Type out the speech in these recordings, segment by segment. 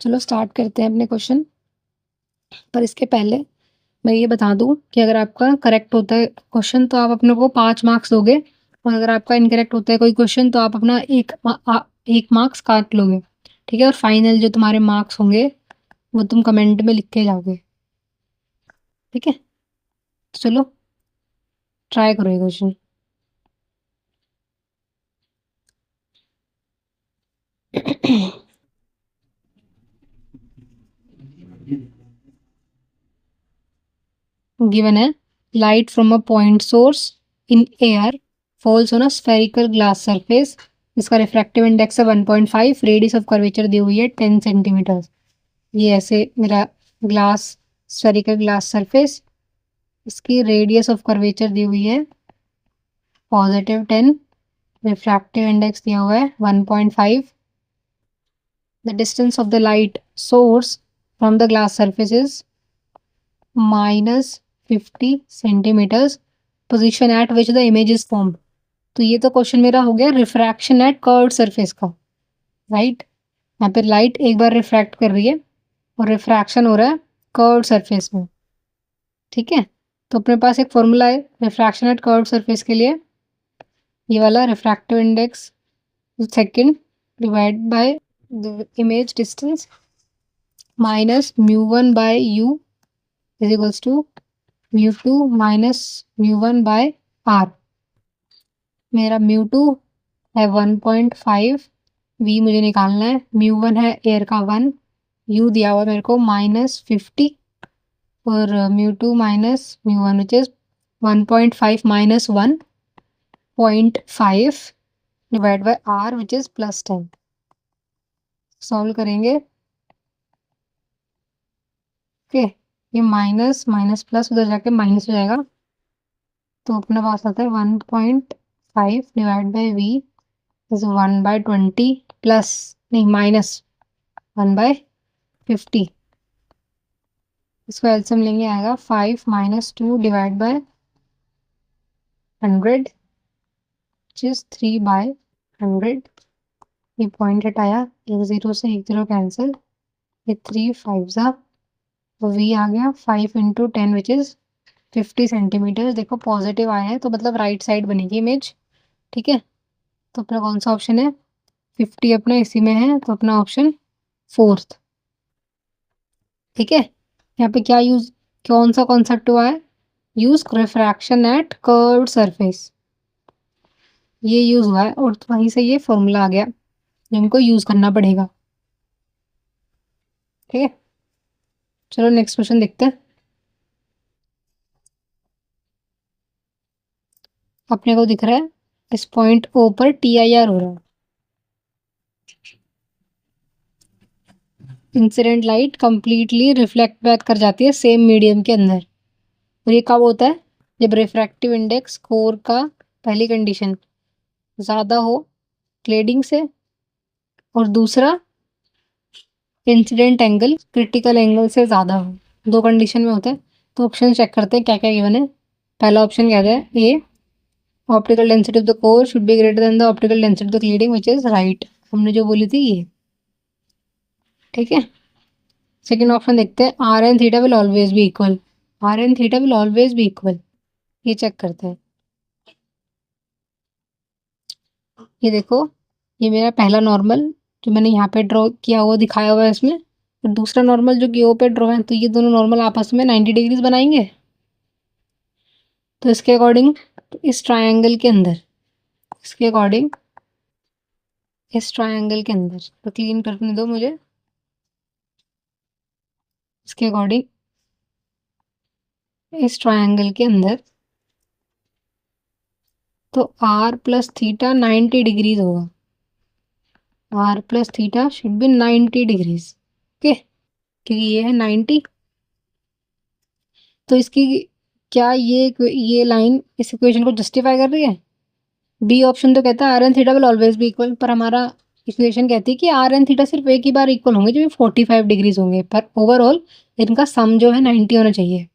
चलो स्टार्ट करते हैं अपने क्वेश्चन। पर इसके पहले मैं ये बता दूँ कि अगर आपका करेक्ट होता है क्वेश्चन तो आप अपने को 5 मार्क्स दोगे और अगर आपका इनकरेक्ट होता है कोई क्वेश्चन तो आप अपना 1 मार्क्स काट लोगे। ठीक है? और फाइनल जो तुम्हारे मार्क्स होंगे वो तुम कमेंट में लिख के जाओगे। ठीक है? तो चलो ट्राई करो ये क्वेश्चन। Given है light from a point source in air falls on a spherical glass surface इसका रिफ्रैक्टिव इंडेक्स है 1.5 रेडियस ऑफ कर्वेचर दी हुई है 10 सेंटीमीटर। ये ऐसे मेरा ग्लास स्फेरिकल ग्लास सरफेस इसकी रेडियस ऑफ कर्वेचर दी हुई है +10 रिफ्रैक्टिव इंडेक्स दिया हुआ है 1.5 the distance of the light source from the glass surface is -50 centimetres position at which the image is formed. तो ये तो क्वेश्चन मेरा हो गया रिफ्रैक्शन एट कर्व्ड सरफेस का, राइट। यहाँ पे लाइट एक बार रिफ्रैक्ट कर रही है और रिफ्रैक्शन हो रहा है कर्व्ड सरफेस में। ठीक है, तो अपने पास एक फॉर्मूला है रिफ्रैक्शन एट कर्व्ड सरफेस के लिए, ये वाला refractive index second divide by the image distance minus μ1 by u is equals to μ2 minus μ1 by r। मेरा μ2 है 1.5, v मुझे निकालना है, μ1 है एयर का 1, u दिया हुआ मेरे को -50 और μ2 minus μ1 which is 1.5 minus 1.5 divide by r which is +10। Solve करेंगे। ओके, ये माइनस माइनस प्लस उधर जाके माइनस हो जाएगा तो अपने पास आता है 1.5 divide bye v is 1/20 plus नहीं माइनस 1/50। इसको एलसीएम लेंगे आएगा 5 minus 2 divide bye 100 which is 3/100। ये पॉइंट हटाया, एक 0 से एक 0 कैंसिल, ये 3 5 ज़ा v आ गया 5 × 10 विच इज 50 सेंटीमीटर। देखो पॉजिटिव आया है तो मतलब राइट साइड बनेगी इमेज। ठीक है, तो अपना कौन सा ऑप्शन है 50 अपना इसी में है तो अपना ऑप्शन 4th। ठीक है, यहाँ पे क्या यूज कौन सा कॉन्सेप्ट हुआ है, use refraction at curved surface, ये यूज हुआ है और वहीं से ये फॉर्मूला आ गया जिनको यूज करना पड़ेगा। ठीक है, चलो नेक्स्ट क्वेश्चन देखते हैं। अपने को दिख रहा है इस पॉइंट ओ पर TIR हो रहा है, incident light completely reflect back कर जाती है सेम मीडियम के अंदर। और ये कब होता है, जब रिफ्रैक्टिव इंडेक्स स्कोर का पहली कंडीशन ज़्यादा हो क्लेडिंग से और दूसरा इंसिडेंट एंगल क्रिटिकल एंगल से ज़्यादा हो। दो कंडीशन में होता है। तो ऑप्शन चेक करते हैं क्या क्या गिवन है। पहला ऑप्शन क्या है, A optical density of the core should be greater than the optical density of the cladding which is right, हमने जो बोली थी ये। ठीक है, सेकेंड ऑप्शन देखते हैं r and theta will always be equal, r and theta will always be equal, ये चेक करते हैं। ये देखो, ये मेरा पहला नॉर्मल जो मैंने यहाँ पे ड्रॉ किया हुआ दिखाया हुआ है इसमें, और दूसरा नॉर्मल जो कि ओ पे ड्रॉ है, तो ये दोनों नॉर्मल आपस में 90 डिग्रीज बनाएंगे। तो इसके अकॉर्डिंग इस ट्रायंगल के अंदर, इसके अकॉर्डिंग इस ट्रायंगल के अंदर, तो क्लीन करने दो मुझे, इसके अकॉर्डिंग इस ट्रायंगल के अंदर तो r प्लस थीटा 90 डिग्रीज होगा, r plus theta should be 90 degrees. Okay, क्योंकि ये है 90, तो इसकी क्या ये लाइन इस इक्वेशन को जस्टिफाई कर रही है। बी ऑप्शन तो कहता है r and theta will always be equal, पर हमारा इक्वेशन कहती है कि आर एंड थीटा सिर्फ एक ही बार इक्वल होंगे जो 45 डिग्रीज होंगे, पर ओवरऑल इनका सम जो है 90 होना चाहिए।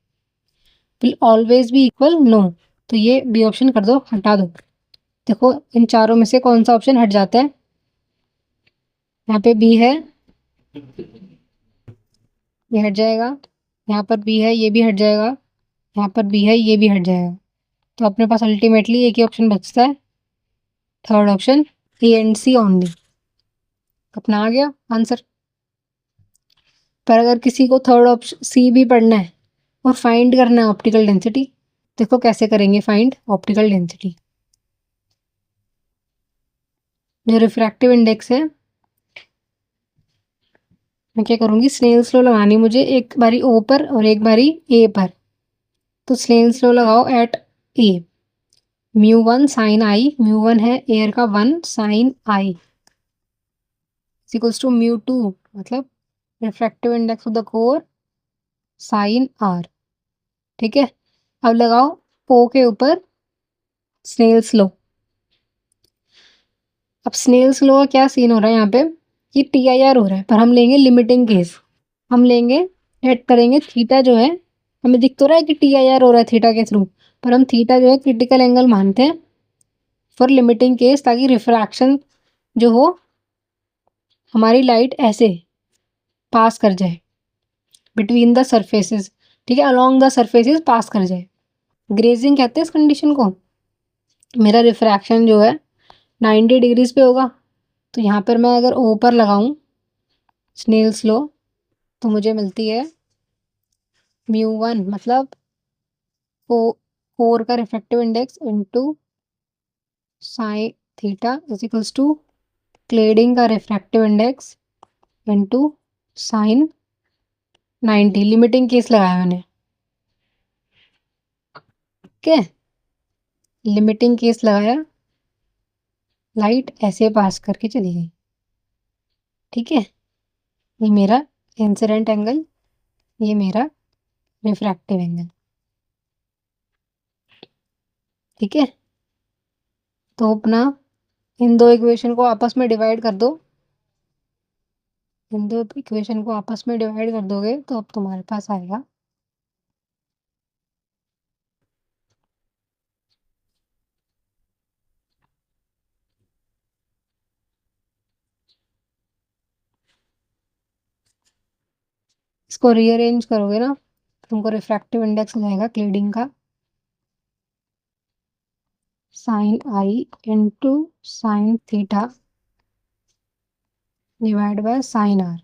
Will always be equal no, तो ये बी ऑप्शन कर दो, हटा दो। देखो इन चारों में से कौन सा ऑप्शन हट जाता है, यहाँ पे बी है ये हट जाएगा, यहाँ पर बी है ये भी हट जाएगा, यहाँ पर बी है ये भी हट जाएगा। तो अपने पास अल्टीमेटली एक ही ऑप्शन बचता है, third option, A and C only. अपना आ गया आंसर। पर अगर किसी को थर्ड ऑप्शन सी भी पढ़ना है और फाइंड करना है ऑप्टिकल डेंसिटी, देखो कैसे करेंगे फाइंड ऑप्टिकल डेंसिटी। जो रिफ्रैक्टिव इंडेक्स है, मैं क्या करूँगी, स्नेल्स लॉ लगानी मुझे, एक बारी ओ पर और एक बारी ए पर। तो स्नेल्स लॉ लगाओ at A, mu one sine I, mu one है एयर का 1 sine I equals to mu two, मतलब refractive index of the core sine R. ठीक है, अब लगाओ ओ के ऊपर स्नेल्स लॉ। अब स्नेल्स लॉ का क्या सीन हो रहा है यहाँ पे, ये टी आई आर हो रहा है, पर हम लेंगे लिमिटिंग केस। हम लेंगे, ऐड करेंगे थीटा जो है, हमें दिख तो रहा है कि टी आई आर हो रहा है थीटा के थ्रू, पर हम थीटा जो है क्रिटिकल एंगल मानते हैं फॉर लिमिटिंग केस, ताकि रिफ्रैक्शन जो हो, हमारी लाइट ऐसे पास कर जाए बिटवीन द सरफेसेस। ठीक है, अलोंग द सरफेसेस पास कर जाए। ग्रेजिंग कहते हैं इस कंडीशन को। मेरा रिफ्रैक्शन जो है 90 डिग्रीज पे होगा, तो यहाँ पर मैं अगर ओ पर लगाऊं स्नेल्स लॉ, तो मुझे मिलती है म्यू वन, मतलब कोर का refractive index into sine theta is equals to cladding का refractive index into sine 90। Limiting case लगाया मैंने। ठीक है, लिमिटिंग केस लगाया, लाइट ऐसे पास करके चली गई। ठीक है, ये मेरा इंसिडेंट एंगल, ये मेरा रिफ्रैक्टिव एंगल। ठीक है, तो अपना इन दो इक्वेशन को आपस में डिवाइड कर दो, इन दो इक्वेशन को आपस में डिवाइड कर दोगे तो अब तुम्हारे पास आएगा इसको रीअरेंज करोगे ना, तुमको रिफ्रैक्टिव इंडेक्स मिलेगा क्लीडिंग का sine i into sine theta divide by sine r,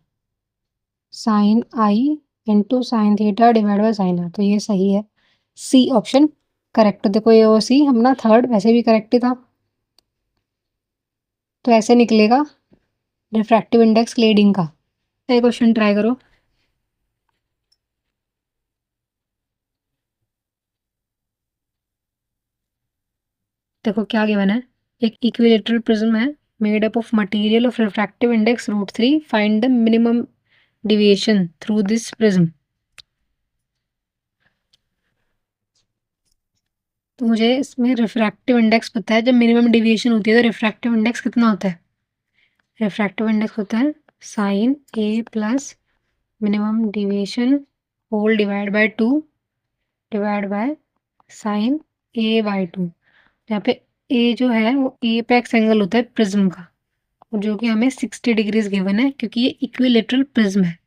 sine i into sine theta divide by sine r. तो ये सही है, सी ऑप्शन करेक्ट। देखो ये और सी हम ना थर्ड वैसे भी करेक्ट ही था, तो ऐसे निकलेगा रिफ्रैक्टिव इंडेक्स क्लीडिंग का। ये क्वेश्चन ट्राई करो। देखो क्या गिवन है, एक इक्विलेटरल प्रिज्म है made up of material of refractive index √3, find the minimum deviation through this prism. तो मुझे इसमें रिफ्रैक्टिव इंडेक्स पता है, जब मिनिमम डिविएशन होती है तो रिफ्रैक्टिव इंडेक्स कितना होता है, रिफ्रैक्टिव इंडेक्स होता है sine A plus minimum deviation whole divide by 2 divide by sine A by 2। यहाँ पे ए जो है वो एपेक्स एंगल होता है प्रिज्म का, जो कि हमें 60 डिग्रीज गिवन है क्योंकि ये इक्विलेटरल प्रिज्म है।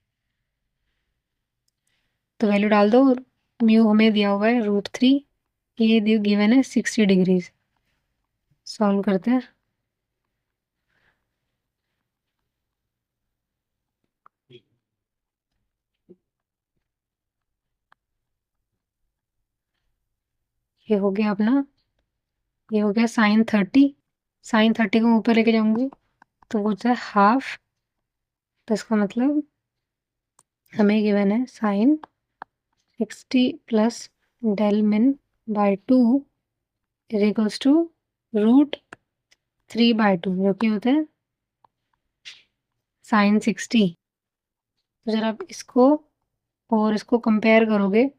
तो वैल्यू डाल दो, म्यू हमें दिया हुआ है √3, ये गिवन है 60 डिग्रीज। सॉल्व करते हैं। ये हो गया अपना, ये हो गया साइन 30, साइन 30 को ऊपर लेके जाऊंगी तो वो होता है हाफ, तो इसका मतलब हमें गिवन है sign 60 plus del min by 2 is equals to √3/2, जो कि होता है साइन 60। तो जरा आप इसको और इसको कंपेयर करोगे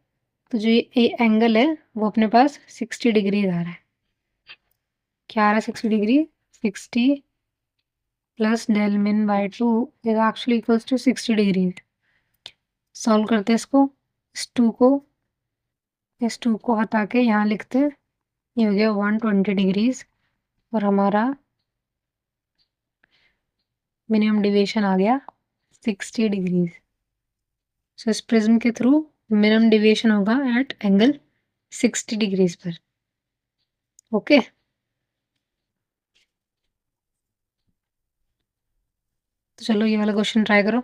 तो जो ये एंगल है वो अपने पास 60 डिग्री आ रहा है। क्या आ रहा है 60 degree, 60 plus del min by 2 is actually equals to 60 degree. Solve करते हैं इसको, इस 2 को हटा के यहाँ लिखते हैं, ये हो गया 120 डिग्रीज और हमारा मिनिमम डिविएशन आ गया 60 डिग्रीज। सो इस प्रिज्म के थ्रू मिनिमम डेविएशन होगा एट एंगल 60 डिग्रीज पर। ओके तो चलो ये वाला क्वेश्चन ट्राई करो।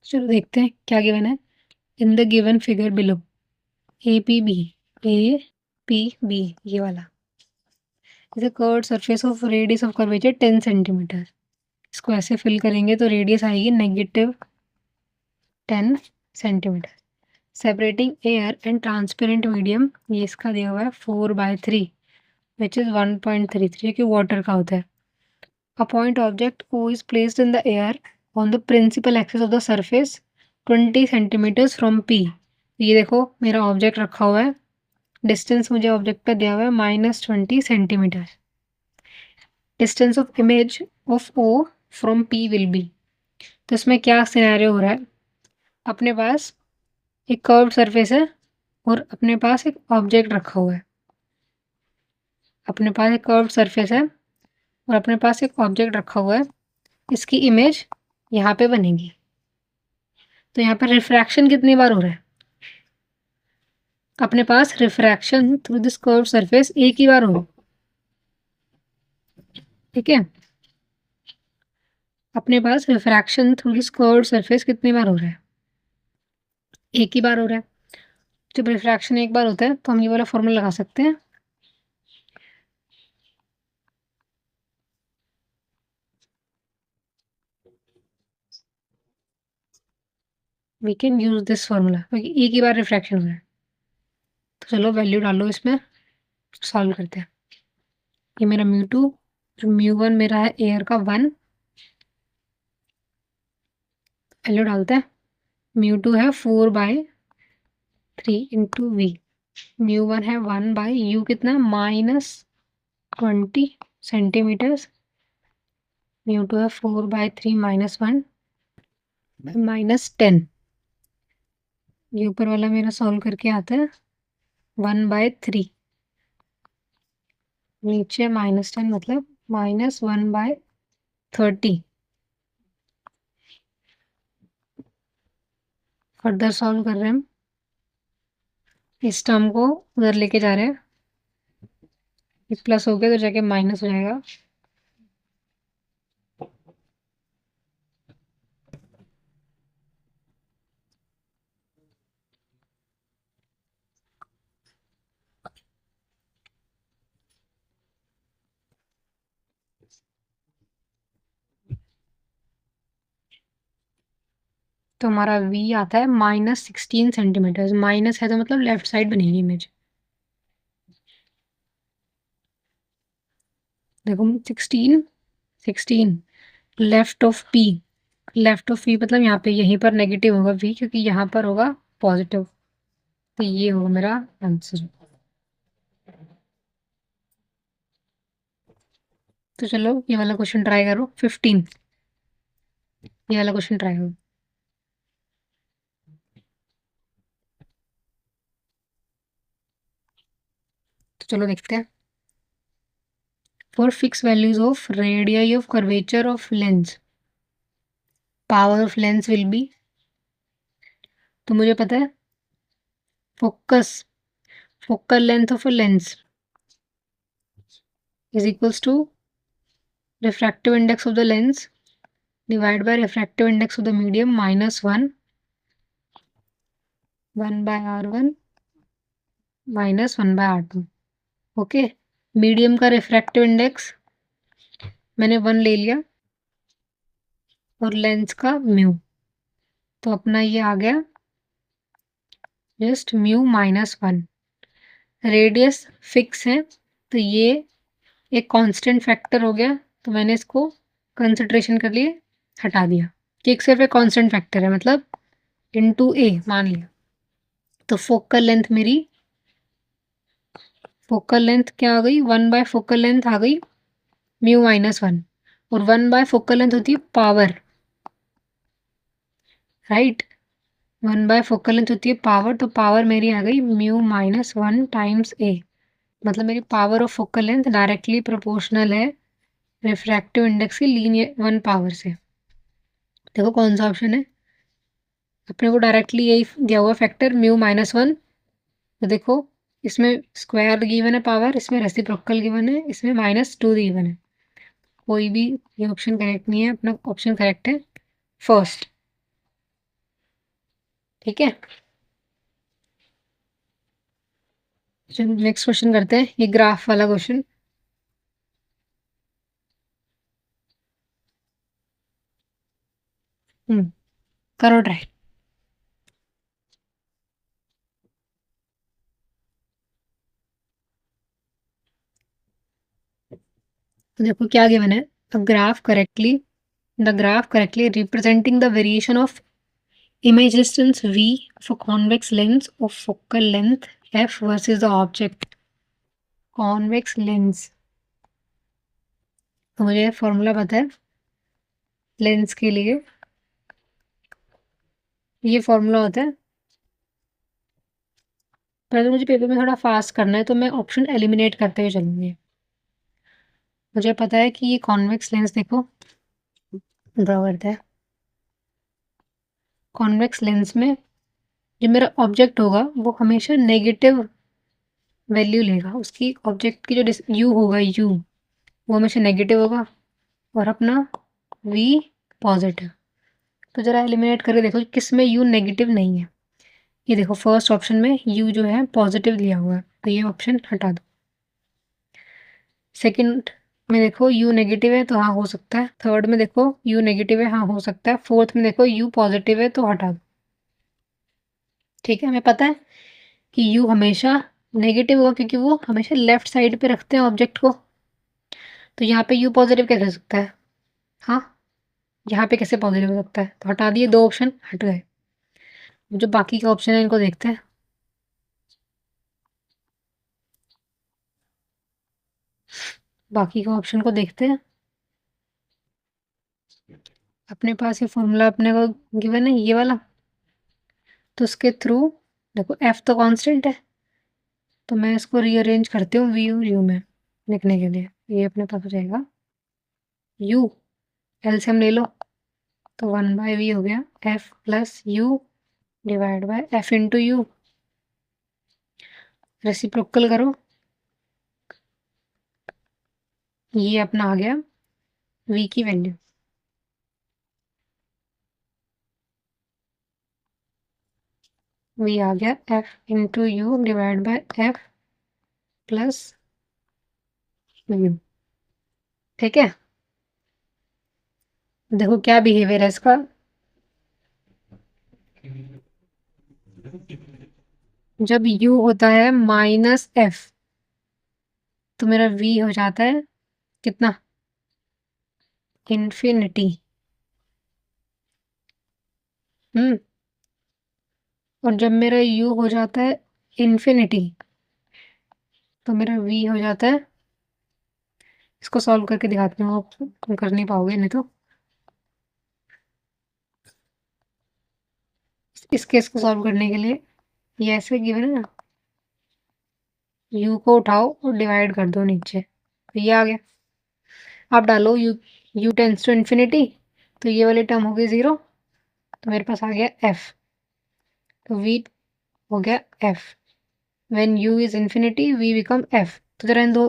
चलो देखते हैं क्या गिवन है। In the given figure below A P B, A P B ये वाला is a curved surface of radius of curvature 10 centimetre. इसको ऐसे फिल करेंगे तो रेडियस आएगी -10 centimetre. Separating air and transparent medium ये इसका दिया हुआ है 4/3 विच इज 1.33 कि वाटर का होता है। A point object O is placed in the air on the principal axis of the surface 20 centimeters from P। ये देखो मेरा ऑब्जेक्ट रखा हुआ है, डिस्टेंस मुझे ऑब्जेक्ट का दिया हुआ है -20 centimetre. Distance of image of O from P will be. तो इसमें क्या सिनेरियो हो रहा है, अपने पास एक कर्व सरफेस है और अपने पास एक ऑब्जेक्ट रखा हुआ है। अपने पास एक कर्व सरफेस है और अपने पास एक ऑब्जेक्ट रखा हुआ है, इसकी इमेज यहाँ पे बनेगी। तो यहाँ पर रिफ्रैक्शन कितनी बार हो रहा है, अपने पास refraction through this curve surface एक ही बार हो रहा है। ठीक है, अपने पास refraction through this curve surface कितनी बार हो रहा है, एक ही बार हो रहा है। जब रिफ्रैक्शन एक बार होता है तो हम ये वाला फॉर्मूला लगा सकते हैं। We can use this formula क्योंकि एक ही बार रिफ्रैक्शन हो रहा है। तो चलो वैल्यू डालो इसमें, सॉल्व करते हैं। ये मेरा μ2, μ1 मेरा है एयर का 1, वैल्यू डालते हैं। μ2 है 4/3 इंटू वी, μ1 है 1/u कितना -20 सेंटीमीटर्स, μ2 है 4/3 -1 -10। ये ऊपर वाला मेरा सॉल्व करके आता है 1/3, नीचे -10 मतलब -1/30। फर्दर सॉल्व कर रहे हैं हम, इस टर्म को उधर लेके जा रहे हैं, ये प्लस हो गया तो जाके माइनस हो जाएगा। तो हमारा v आता है -16 सेंटीमीटर, माइनस है तो मतलब लेफ्ट साइड बनेगी इमेज। देखो 16 left of p, left of p मतलब यहाँ पे यहीं पर नेगेटिव होगा v क्योंकि यहाँ पर होगा पॉजिटिव। तो ये होगा मेरा आंसर। तो चलो ये वाला क्वेश्चन ट्राई करो 15, ये वाला क्वेश्चन ट्राई करो। तो चलो देखते हैं। For fix values of radius of curvature of lens power of lens will be. तो मुझे पता है focal length of a lens is equals to refractive index of the lens divided by refractive index of the medium minus 1 by r1 minus 1 by r2। Okay, medium का refractive index मैंने 1 ले लिया और lens का mu, तो अपना ये आ गया जस्ट म्यू -1। रेडियस फिक्स है तो ये एक कांस्टेंट फैक्टर हो गया, तो मैंने इसको कंसिडरेशन के लिए हटा दिया कि एक सिर्फ एक कांस्टेंट फैक्टर है, मतलब इनटू ए मान लिया। तो फोकल लेंथ मेरी, फोकल लेंथ क्या आ गई, 1 बाय फोकल लेंथ आ गई म्यू -1 और 1 बाय फोकल लेंथ होती है power, right. 1 bye focal length होती है पावर, तो पावर मेरी आ गई म्यू -1 टाइम्स ए। मतलब मेरी power of focal length directly proportional है रिफ्रैक्टिव इंडेक्स की लीनियर 1 पावर से। देखो कौन सा ऑप्शन है, अपने को डायरेक्टली यही दिया हुआ फैक्टर म्यू -1। तो देखो इसमें स्क्वायर गिवन है पावर, इसमें रेसिप्रोकल गिवन है, इसमें -2 गिवन है। कोई भी ये ऑप्शन करेक्ट नहीं है, अपना ऑप्शन करेक्ट है फर्स्ट। ठीक है, चलो नेक्स्ट क्वेश्चन करते हैं, ये ग्राफ वाला क्वेश्चन। करो ट्राई। तो देखो क्या गिवन है, the graph correctly representing the variation of image distance v of a convex lens of focal length f versus the object। Convex lens, तो मुझे फॉर्मूला पता है लेंस के लिए, ये फॉर्मूला होता है। पर अगर मुझे पेपर में थोड़ा फास्ट करना है तो मैं ऑप्शन एलिमिनेट करते हुए चलूंगी। मुझे पता है कि ये कॉन्वेक्स लेंस, देखो ड्रॉ करते हैं। कॉन्वेक्स लेंस में जो मेरा ऑब्जेक्ट होगा वो हमेशा नेगेटिव वैल्यू लेगा, उसकी ऑब्जेक्ट की जो यू होगा, यू वो हमेशा नेगेटिव होगा और अपना वी पॉजिटिव। तो जरा एलिमिनेट करके देखो किस में यू नेगेटिव नहीं है। ये देखो फर्स्ट ऑप्शन में यू जो है पॉजिटिव लिया हुआ है, तो ये ऑप्शन हटा दो। सेकंड में देखो यू नेगेटिव है तो हाँ हो सकता है। थर्ड में देखो यू नेगेटिव है, हाँ हो सकता है। फोर्थ में देखो यू पॉजिटिव है तो हटा दो। ठीक है, हमें पता है कि यू हमेशा नेगेटिव होगा क्योंकि वो हमेशा लेफ्ट साइड पे रखते हैं ऑब्जेक्ट को। तो यहाँ पे यू पॉजिटिव कैसे हो सकता है, हाँ यहाँ पे कैसे पॉजिटिव हो सकता है, तो हटा दिए, दो ऑप्शन हट गए। जो बाकी के ऑप्शन है इनको देखते हैं। बाकी के ऑप्शन को देखते हैं। अपने पास ये फॉर्मूला अपने को गिवन है ये वाला, तो उसके थ्रू देखो एफ तो कांस्टेंट है, तो मैं इसको रीअरेंज करती हूँ वी और यू में लिखने के लिए। ये अपने पास हो जाएगा यू, एलसीएम ले लो, तो 1/v हो गया F plus you divide by F into you. Reciprocal करो, ये अपना आ गया v की वैल्यू। v आ गया F into you divide by F plus you. ठीक है, देखो क्या बिहेवियर है इसका। जब u होता है -f तो मेरा v हो जाता है कितना, इन्फिनिटी। हम्म, और जब मेरा u हो जाता है इन्फिनिटी तो मेरा v हो जाता है, इसको सॉल्व करके दिखाती हूँ, आप तुम कर नहीं पाओगे नहीं तो। इस केस को सॉल्व करने के लिए ये ऐसे गिवन है ना, u को उठाओ और डिवाइड कर दो नीचे, तो ये आ गया। आप डालो u टेंस टू इन्फिनिटी, तो ये वाली टर्म हो गई 0, तो मेरे पास आ गया f, तो v हो गया f। When u is infinity v become f। तो जरा इन दो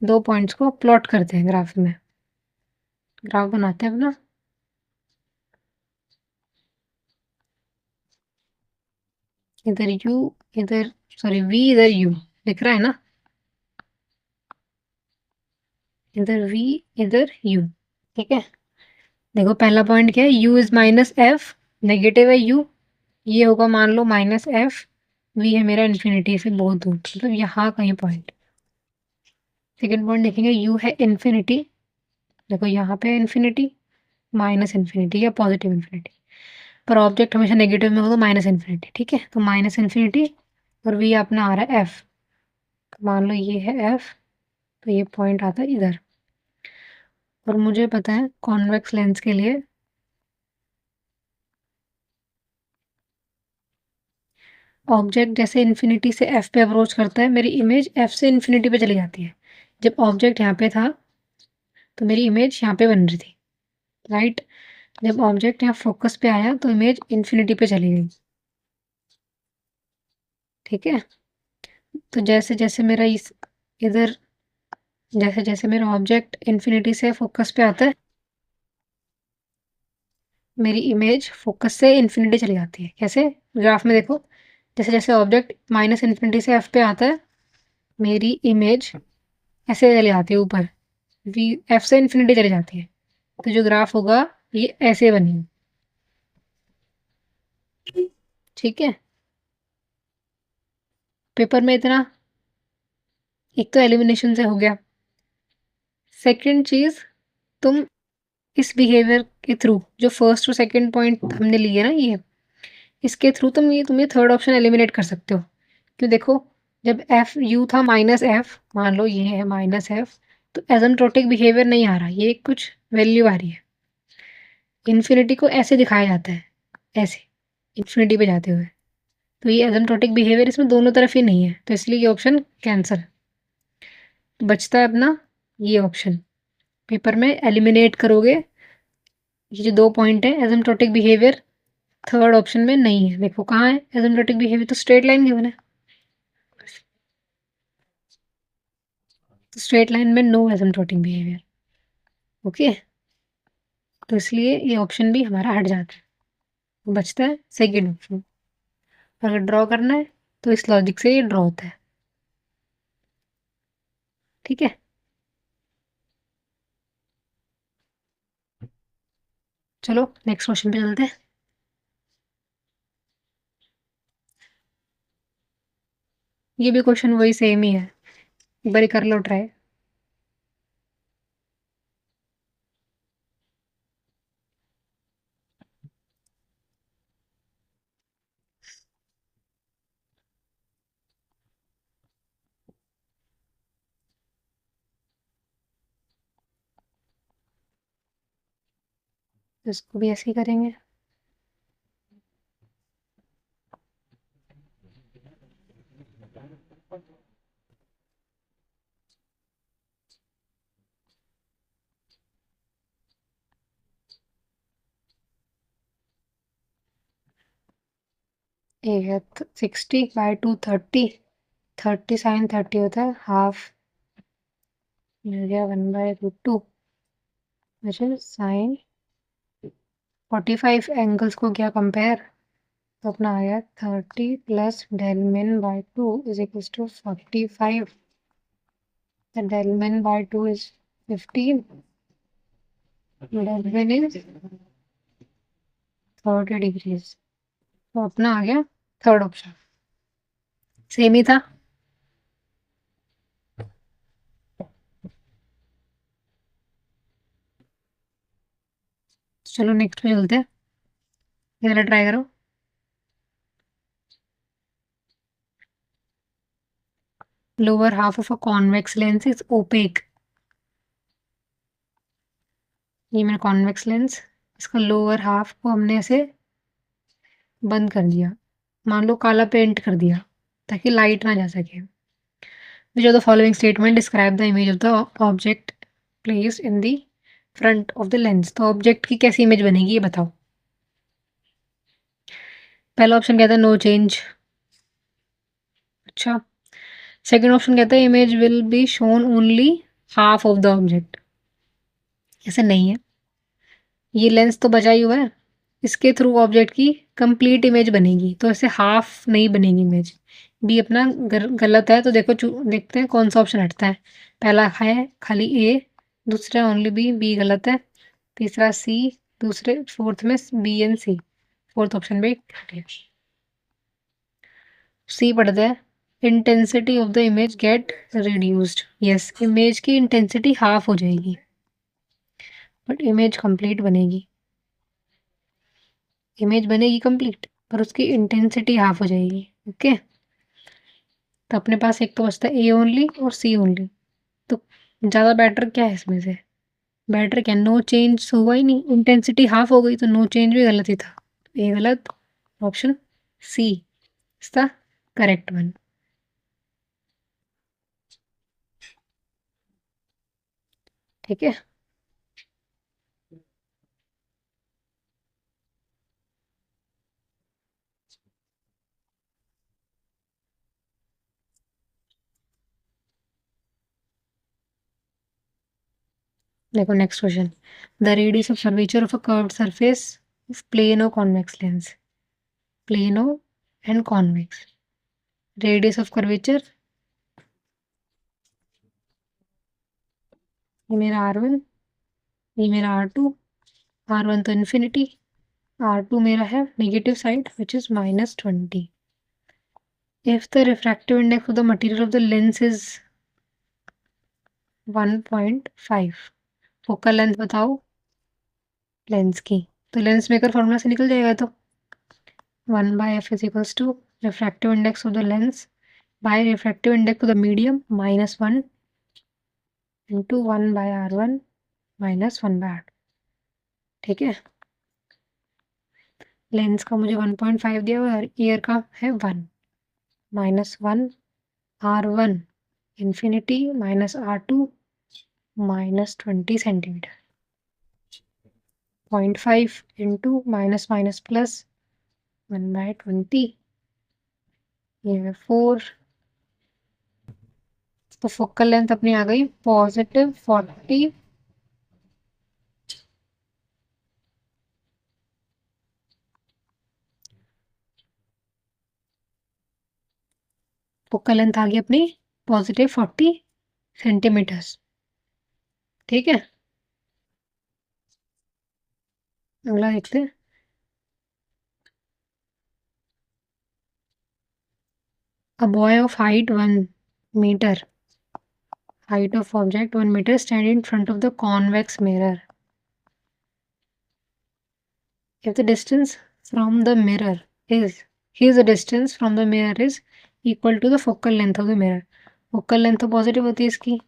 दो पॉइंट्स को प्लॉट करते हैं ग्राफ में, ग्राफ बनाते हैं अपना। इधर u, इधर सॉरी v, इधर u दिख रहा है ना, इधर v इधर u। ठीक है, देखो पहला पॉइंट क्या है, u इज -f, नेगेटिव है u, ये होगा मान लो -f, v है मेरा इन्फिनिटी से बहुत दूर, मतलब यहाँ कहीं पॉइंट। सेकेंड पॉइंट देखेंगे, u है इन्फिनिटी, देखो यहाँ पे इन्फिनिटी, माइनस इन्फिनिटी या पॉजिटिव इन्फिनिटी, पर ऑब्जेक्ट हमेशा नेगेटिव में होगा माइनस इन्फिनिटी। ठीक है, तो माइनस इन्फिनिटी और v अपना आ रहा है f, तो मान लो ये है f, तो ये पॉइंट आता है इधर। और मुझे पता है कॉन्वेक्स लेंस के लिए ऑब्जेक्ट जैसे इन्फिनिटी से एफ पे अप्रोच करता है, मेरी इमेज एफ से इन्फिनिटी पे चली जाती है। जब ऑब्जेक्ट यहाँ पे था तो मेरी इमेज यहाँ पे बन रही थी, राइट। जब ऑब्जेक्ट यहाँ फोकस पे आया तो इमेज इन्फिनिटी पे चली गई, ठीक है। तो जैसे जैसे मेरा इस इधर जैसे जैसे मेरा ऑब्जेक्ट इन्फिनिटी से फोकस पे आता है, मेरी इमेज फोकस से इन्फिनिटी चली जाती है। कैसे? ग्राफ में देखो, जैसे जैसे ऑब्जेक्ट माइनस इन्फिनिटी से एफ पे आता है, मेरी इमेज ऐसे चली जाती है ऊपर, वी एफ से इन्फिनिटी चली जाती है। तो जो ग्राफ होगा ये ऐसे बनेगा, ठीक है। पेपर में इतना, एक तो एलिमिनेशन से हो गया। सेकंड चीज, तुम इस बिहेवियर के थ्रू जो फर्स्ट और सेकंड पॉइंट हमने लिए ना, ये इसके थ्रू तुम ये थर्ड ऑप्शन एलिमिनेट कर सकते हो। क्यों? देखो, जब एफ यू था माइनस एफ, मान लो ये है माइनस एफ, तो एजम्प्टोटिक बिहेवियर नहीं आ रहा, ये कुछ वैल्यू आ रही है। इन्फिनिटी को ऐसे दिखाया जाता है, ऐसे इन्फिनिटी पे जाते हुए, तो ये एजम्प्टोटिक बिहेवियर इसमें दोनों तरफ ही नहीं है, तो इसलिए ये ऑप्शन कैंसिल। बचता है अपना ये ऑप्शन। पेपर में एलिमिनेट करोगे, ये जो दो पॉइंट है एसिम्प्टोटिक बिहेवियर थर्ड ऑप्शन में नहीं है। देखो कहाँ है एसिम्प्टोटिक बिहेवियर, तो स्ट्रेट लाइन गिवन है, तो स्ट्रेट लाइन में नो एसिम्प्टोटिक बिहेवियर, ओके। तो इसलिए ये ऑप्शन भी हमारा हट जाता है, बचता है सेकेंड ऑप्शन। अगर ड्रॉ करना है तो इस लॉजिक से ये ड्रॉ होता है, ठीक है। चलो नेक्स्ट क्वेश्चन पे चलते हैं। ये भी क्वेश्चन वही सेम ही है, एक बार कर लो ट्राई। इसको भी ऐसे ही करेंगे। एक है 60/2 30 साइन 30 होता है, हाफ मिल गया 1/√2, साइन 45 एंगल्स को क्या कंपेयर, तो अपना आ गया 30 plus del min by 2 is equal to 45, del min by 2 is 15, del min is 30 degrees. तो अपना आ गया थर्ड ऑप्शन, सेम ही था। चलो नेक्स्ट पे चलते हैं, ये ट्राई करो। Lower half of a convex lens is opaque, ये मेरा कॉन्वेक्स लेंस, इसका लोअर हाफ को हमने ऐसे बंद कर दिया, मान लो काला पेंट कर दिया ताकि लाइट ना जा सके। Which are the following statement describe the image of the object placed in the front of the lens. तो ऑब्जेक्ट की कैसी इमेज बनेगी ये बताओ। पहला ऑप्शन कहता है नो चेंज, अच्छा। सेकंड ऑप्शन कहता है image will be shown only half of the object, ऐसा नहीं है, ये लेंस तो बचा ही हुआ है, इसके थ्रू ऑब्जेक्ट की कंप्लीट इमेज बनेगी, तो ऐसे हाफ नहीं बनेगी इमेज। बी अपना गलत है, तो देखो देखते हैं कौन सा ऑप्शन हटता है। पहला है खाली ए, दूसरा ओनली बी, बी गलत है, तीसरा सी, दूसरे फोर्थ में B and C, fourth option भी हट गया। सी पढ़ते हैं, intensity of the image get reduced, yes image की इंटेंसिटी हाफ हो जाएगी बट इमेज कंप्लीट बनेगी, इमेज बनेगी कंप्लीट पर उसकी इंटेंसिटी हाफ हो जाएगी, ओके। तो अपने पास एक तो बचता है ए ओनली और सी ओनली, तो ज़्यादा बेटर क्या है इसमें से, बेटर क्या, नो चेंज हुआ ही नहीं, इंटेंसिटी हाफ हो गई, तो नो चेंज भी गलत ही था, ए गलत, ऑप्शन सी इसका करेक्ट वन। ठीक है, देखो next question. The radius of curvature of a curved surface of plano convex lens, plano and convex, radius of curvature, ये मेरा R1, ये मेरा R2, R1 तो इन्फिनिटी, R2 मेरा है negative side which is -20। If the refractive index of the material of the lens is 1.5, focal length बताओ lens की, तो लेंस मेकर फॉर्मूला से निकल जाएगा। तो 1/f is equals to refractive index of the lens by refractive index of the medium -1 into 1/R1 -1/R2। ठीक है, lens का मुझे 1.5 दिया हुआ और ईयर का है 1, -1 R1 infinity -R2 -20 centimetre, 0.5 into minus minus plus 1/20, ये है 4। तो फोकल लेंथ अपनी आ गई +40, फोकल लेंथ आ गई अपनी +40 सेंटीमीटर्स। ठीक है, अगला देखते हैं। A boy of height 1 meter, height of object 1 meter, stand in front of the convex mirror. If the distance from the mirror is, his distance from the mirror is equal to the focal length of the mirror. Focal length तो positive होती है इसकी,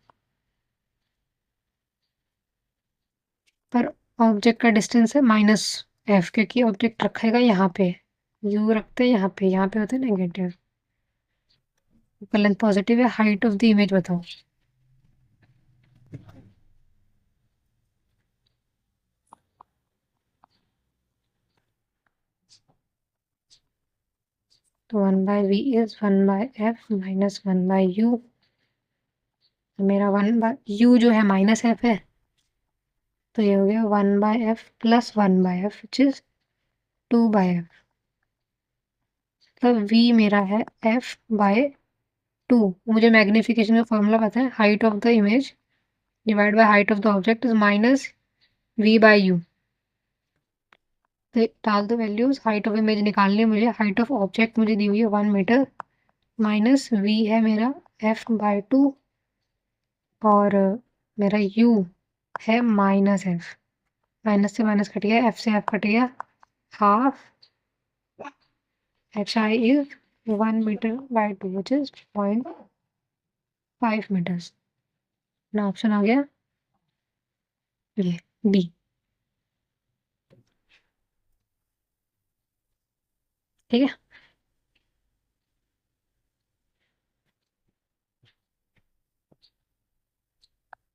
पर object का distance है -f, क्योंकि object रखेगा यहाँ पे, यू रखते हैं यहाँ पे होते हैं नेगेटिव। फोकल लेंथ पॉजिटिव है, हाइट ऑफ द इमेज बताओ। तो 1/v is 1/f minus 1/u। मेरा 1/u जो है -f है, तो ये हो गया 1/f plus 1/f which is 2/f। मतलब v मेरा है f/2। मुझे मैग्निफिकेशन का फॉर्मूला पता है, height of the image divide by height of the object is -v/u। तो डाल दो वैल्यूज, हाइट ऑफ इमेज निकालनी है मुझे, हाइट ऑफ ऑब्जेक्ट मुझे दी हुई है 1 मीटर, माइनस v है मेरा f/2 और मेरा u है -f। माइनस से माइनस कट गया, f से f कट गया, half hi is 1 meter/2 which is 0.5 meters। ना ऑप्शन आ गया ये डी। ठीक है।